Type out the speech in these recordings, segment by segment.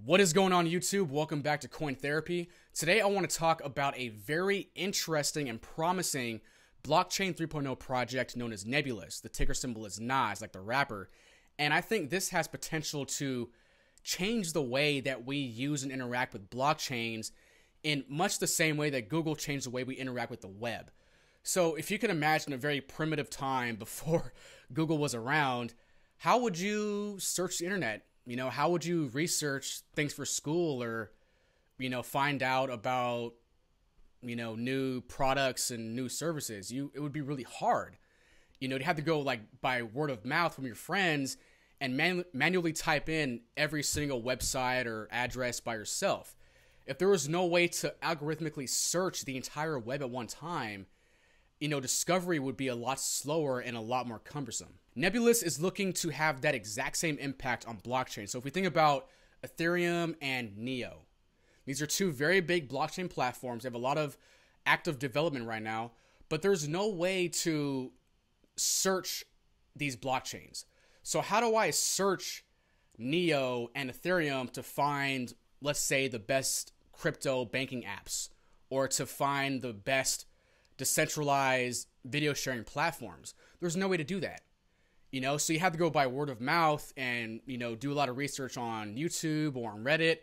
What is going on, YouTube? Welcome back to Coin Therapy. Today I want to talk about a very interesting and promising blockchain 3.0 project known as Nebulas. The ticker symbol is Nas, like the rapper. And I think this has potential to change the way that we use and interact with blockchains in much the same way that Google changed the way we interact with the web. So if you can imagine a very primitive time before Google was around, how would you search the internet? How would you research things for school or, find out about, new products and new services? It would be really hard. You'd have to go by word of mouth from your friends and manually type in every single website or address by yourself. If there was no way to algorithmically search the entire web at one time, discovery would be a lot slower and a lot more cumbersome. Nebulas is looking to have that exact same impact on blockchain. So if we think about Ethereum and Neo, these are two very big blockchain platforms. They have a lot of active development right now, but there's no way to search these blockchains. So how do I search Neo and Ethereum to find, let's say, the best crypto banking apps or to find the best decentralized video sharing platforms? There's no way to do that. So you have to go by word of mouth and, do a lot of research on YouTube or on Reddit,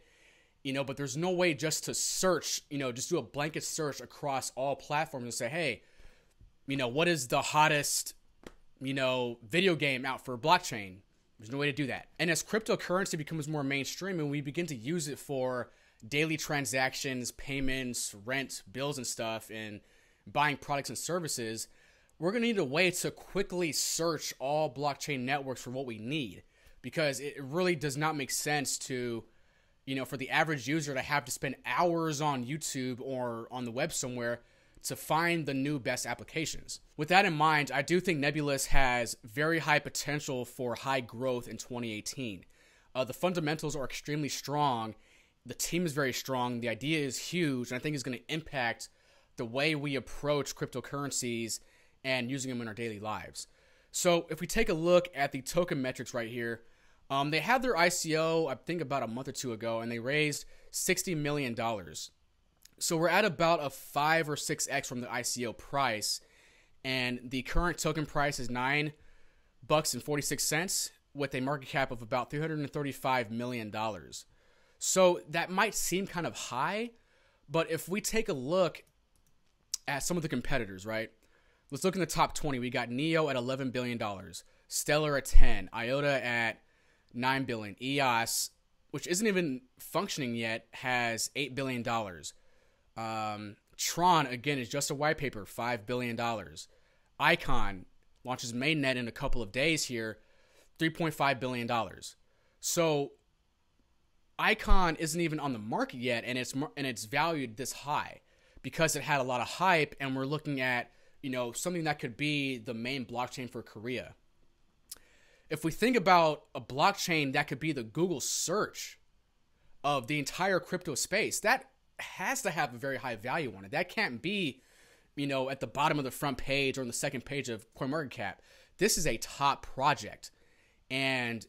but there's no way just to search, just do a blanket search across all platforms and say, hey, what is the hottest, video game out for blockchain? There's no way to do that. And as cryptocurrency becomes more mainstream and we begin to use it for daily transactions, payments, rent, bills and stuff, and buying products and services, we're going to need a way to quickly search all blockchain networks for what we need, because it really does not make sense to, for the average user to have to spend hours on YouTube or on the web somewhere to find the new best applications. With that in mind, I do think Nebulas has very high potential for high growth in 2018. The fundamentals are extremely strong. The team is very strong. The idea is huge, and I think it's going to impact the way we approach cryptocurrencies and using them in our daily lives. So if we take a look at the token metrics right here, they had their ICO, I think about a month or two ago, and they raised $60 million. So we're at about a 5 or 6x from the ICO price, and the current token price is $9.46 with a market cap of about $335 million. So that might seem kind of high, but if we take a look at some of the competitors, right? Let's look in the top 20. We got Neo at $11 billion, Stellar at 10, IOTA at $9 billion, EOS, which isn't even functioning yet, has $8 billion. Tron, again, is just a white paper, $5 billion. Icon launches mainnet in a couple of days here, $3.5 billion. So Icon isn't even on the market yet, and it's valued this high because it had a lot of hype, and we're looking at, something that could be the main blockchain for Korea. If we think about a blockchain that could be the Google search of the entire crypto space, that has to have a very high value on it. That can't be, at the bottom of the front page or on the second page of CoinMarketCap. This is a top project, and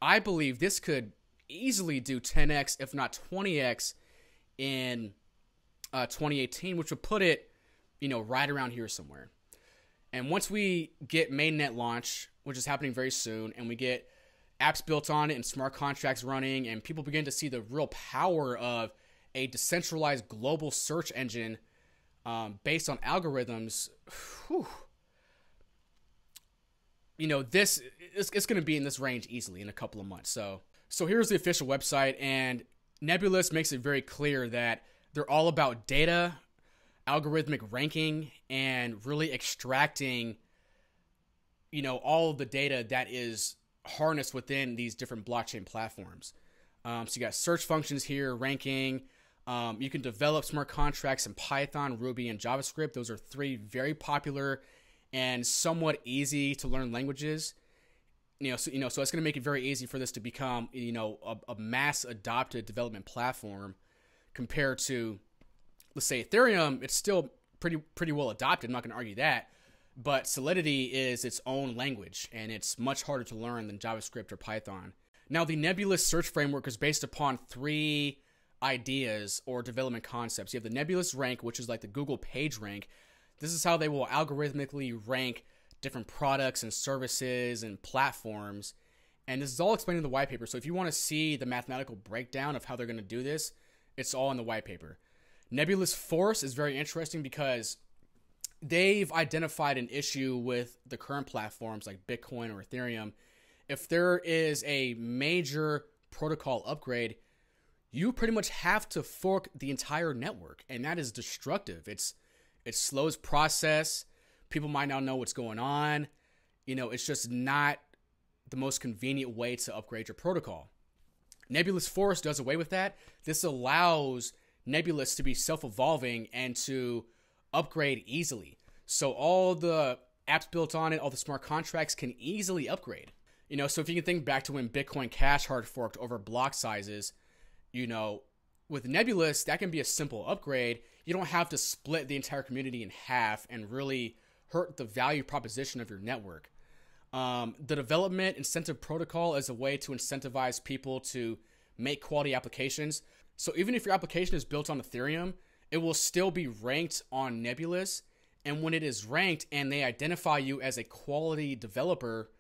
I believe this could easily do 10x, if not 20x, in 2018, which would put it, right around here somewhere. And once we get mainnet launch, which is happening very soon, and we get apps built on it and smart contracts running, and people begin to see the real power of a decentralized global search engine based on algorithms, this it's going to be in this range easily in a couple of months. So here's the official website, and Nebulas makes it very clear that they're all about data, algorithmic ranking, and really extracting, all of the data that is harnessed within these different blockchain platforms. So you got search functions here, ranking. You can develop smart contracts in Python, Ruby, and JavaScript. Those are three very popular and somewhat easy to learn languages. So it's going to make it very easy for this to become, a mass adopted development platform compared to, let's say, Ethereum. It's still pretty well adopted. I'm not going to argue that, but Solidity is its own language, and it's much harder to learn than JavaScript or Python. Now, the Nebulas search framework is based upon 3 ideas or development concepts. You have the Nebulas rank, which is like the Google page rank. This is how they will algorithmically rank different products and services and platforms. And this is all explained in the white paper. So if you want to see the mathematical breakdown of how they're going to do this, it's all in the white paper. Nebula's force is very interesting because they've identified an issue with the current platforms like Bitcoin or Ethereum. If there is a major protocol upgrade, you pretty much have to fork the entire network, and that is destructive. It slows process. People might not know what's going on. It's just not the most convenient way to upgrade your protocol. Nebula's Force does away with that. This allows Nebulas to be self-evolving and to upgrade easily. So all the apps built on it, all the smart contracts can easily upgrade. So if you can think back to when Bitcoin Cash hard forked over block sizes, with Nebulas, that can be a simple upgrade. You don't have to split the entire community in half and really hurt the value proposition of your network. The development incentive protocol is a way to incentivize people to make quality applications. So even if your application is built on Ethereum, it will still be ranked on Nebulas. And when it is ranked and they identify you as a quality developer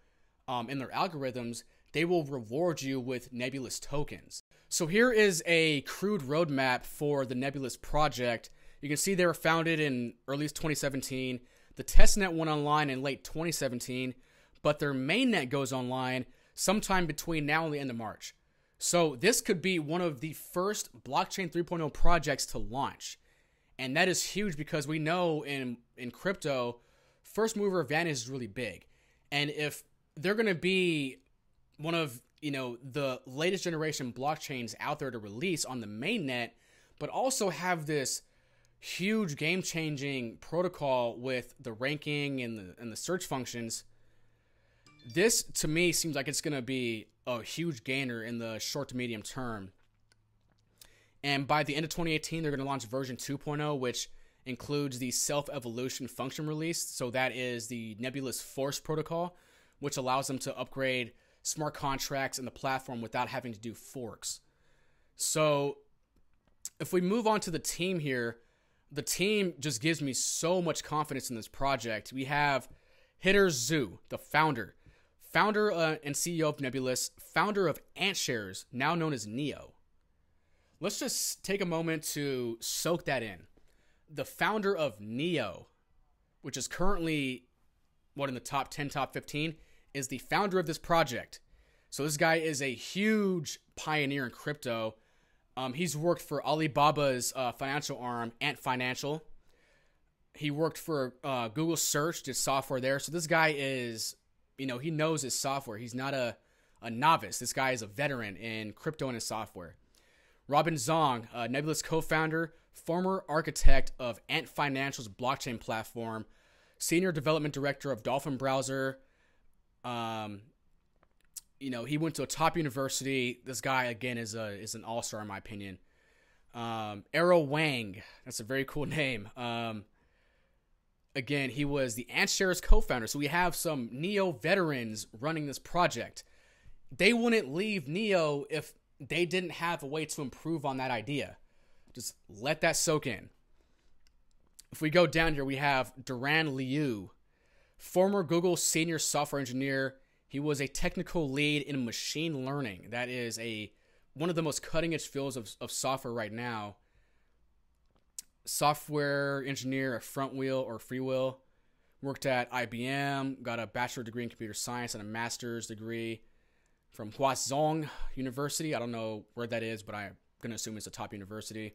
in their algorithms, they will reward you with Nebulas tokens. So here is a crude roadmap for the Nebulas project. You can see they were founded in early 2017. The testnet went online in late 2017, but their mainnet goes online sometime between now and the end of March. So this could be one of the first blockchain 3.0 projects to launch. And that is huge because we know in crypto, first mover advantage is really big. And if they're going to be one of the latest generation blockchains out there to release on the mainnet, but also have this huge game-changing protocol with the ranking and the search functions, this to me seems like it's going to be a huge gainer in the short to medium term. And by the end of 2018, they're going to launch version 2.0, which includes the self-evolution function release. So that is the Nebula's Force protocol, which allows them to upgrade smart contracts in the platform without having to do forks. So if we move on to the team here, the team just gives me so much confidence in this project. We have Hidder Zhu, the founder and CEO of Nebulas, founder of AntShares, now known as Neo. Let's just take a moment to soak that in. The founder of Neo, which is currently, in the top 10, top 15, is the founder of this project. So this guy is a huge pioneer in crypto. He's worked for Alibaba's financial arm, Ant Financial. He worked for Google Search, did software there. So this guy is, he knows his software. He's not a novice. This guy is a veteran in crypto and his software. Robin Zong, Nebula's co-founder, former architect of Ant Financial's blockchain platform, senior development director of Dolphin Browser. He went to a top university. This guy, again, is an all-star in my opinion. Arrow Wang, that's a very cool name. Again, he was the AntShares co-founder. So we have some Neo veterans running this project. They wouldn't leave Neo if they didn't have a way to improve on that idea. Just let that soak in. If we go down here, we have Duran Liu, former Google senior software engineer. He was a technical lead in machine learning. That is one of the most cutting-edge fields of software right now. Software engineer at Frontwheel or Freewheel. Worked at IBM, got a bachelor degree in computer science and a master's degree from Huazhong University. I don't know where that is, but I'm going to assume it's a top university.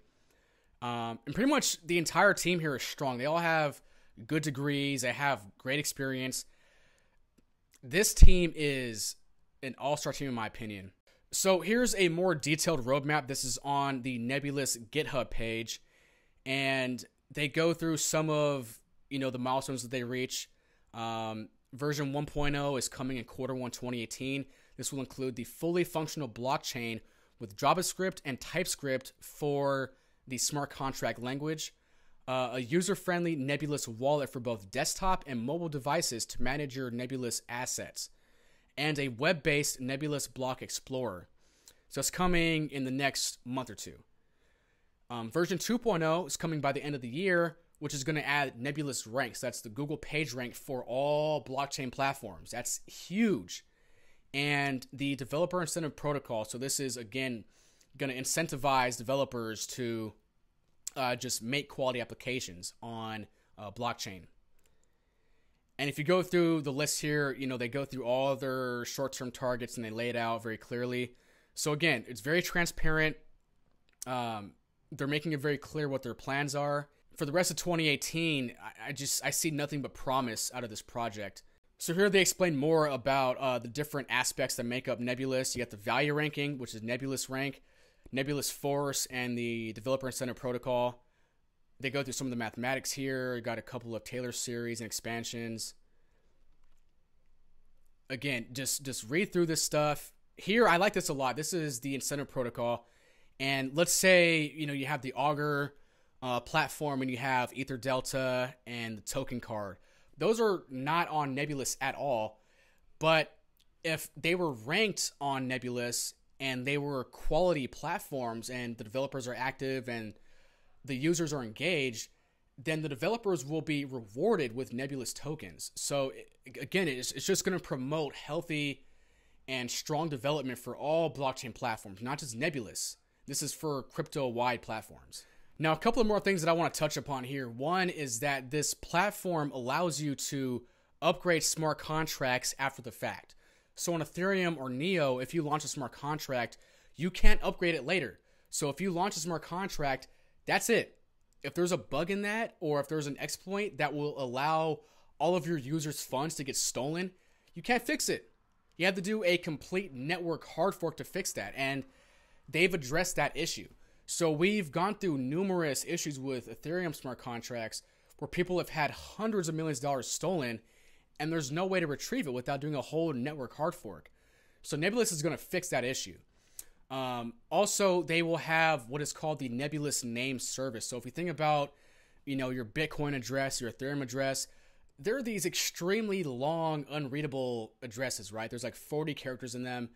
And pretty much the entire team here is strong. They all have good degrees. They have great experience. This team is an all-star team in my opinion. So here's a more detailed roadmap. This is on the Nebulas GitHub page. And they go through some of, the milestones that they reach. Version 1.0 is coming in Q1 2018. This will include the fully functional blockchain with JavaScript and TypeScript for the smart contract language. A user-friendly Nebulas wallet for both desktop and mobile devices to manage your Nebulas assets. and a web-based Nebulous block explorer. So it's coming in the next month or two. Version 2.0 is coming by the end of the year, which is going to add Nebulous ranks. That's the Google page rank for all blockchain platforms. That's huge. And the developer incentive protocol. So this is, again, going to incentivize developers to just make quality applications on blockchain. And if you go through the list here, they go through all their short-term targets and they lay it out very clearly. So again, it's very transparent. They're making it very clear what their plans are. For the rest of 2018, I see nothing but promise out of this project. So here they explain more about the different aspects that make up Nebulous. You got the value ranking, which is Nebulous rank, Nebulous force, and the developer incentive protocol. They go through some of the mathematics here. You got a couple of Taylor series and expansions. Again, just read through this stuff. Here, I like this a lot. This is the incentive protocol. And let's say, you have the Augur platform and you have Ether Delta and the token card. Those are not on Nebulous at all. But if they were ranked on Nebulous and they were quality platforms and the developers are active and the users are engaged, then the developers will be rewarded with Nebulous tokens. So again, it's just going to promote healthy and strong development for all blockchain platforms, not just Nebulous. This is for crypto-wide platforms. Now, a couple of more things that I want to touch upon here. One is that this platform allows you to upgrade smart contracts after the fact. So on Ethereum or Neo, if you launch a smart contract, you can't upgrade it later. So if you launch a smart contract, that's it. If there's a bug in that, or if there's an exploit that will allow all of your users' funds to get stolen, you can't fix it. You have to do a complete network hard fork to fix that, and they've addressed that issue. So we've gone through numerous issues with Ethereum smart contracts where people have had hundreds of millions of dollars stolen, and there's no way to retrieve it without doing a whole network hard fork. So Nebulous is going to fix that issue. Also, they will have what is called the Nebulous name service. So if you think about, your Bitcoin address, your Ethereum address, there are these extremely long, unreadable addresses, right? There's like 40 characters in them.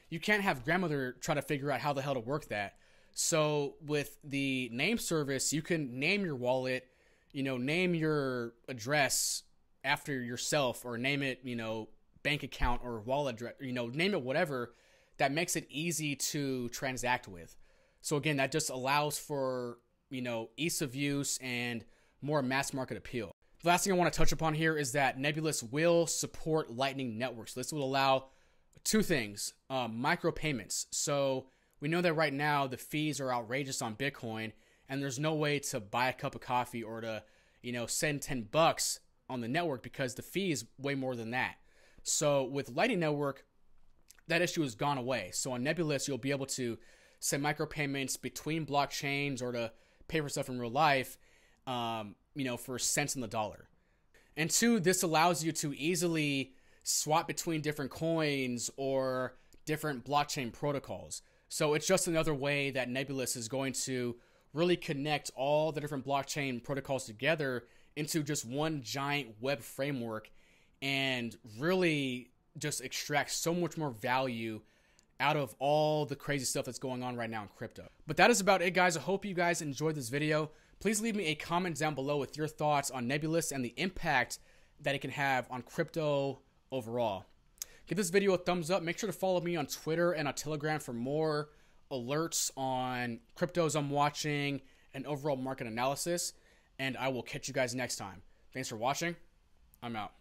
You can't have grandmother try to figure out how the hell to work that. So with the name service, you can name your wallet, name your address after yourself, or name it, bank account or wallet address, name it whatever. That makes it easy to transact with. So again, that just allows for, ease of use and more mass market appeal. The last thing I want to touch upon here is that Nebulous will support Lightning networks. This will allow two things, micropayments. So we know that right now the fees are outrageous on Bitcoin, and there's no way to buy a cup of coffee or to, send $10 on the network because the fee is way more than that. So with Lightning Network, that issue has gone away. So on Nebulous, you'll be able to send micropayments between blockchains or to pay for stuff in real life, for cents on the dollar. And two, this allows you to easily swap between different coins or different blockchain protocols. So it's just another way that Nebulous is going to really connect all the different blockchain protocols together into just one giant web framework and really just extract so much more value out of all the crazy stuff that's going on right now in crypto. But that is about it, guys. I hope you guys enjoyed this video. Please leave me a comment down below with your thoughts on Nebulous and the impact that it can have on crypto overall. Give this video a thumbs up. Make sure to follow me on Twitter and on Telegram for more alerts on cryptos I'm watching and overall market analysis. And I will catch you guys next time. Thanks for watching. I'm out.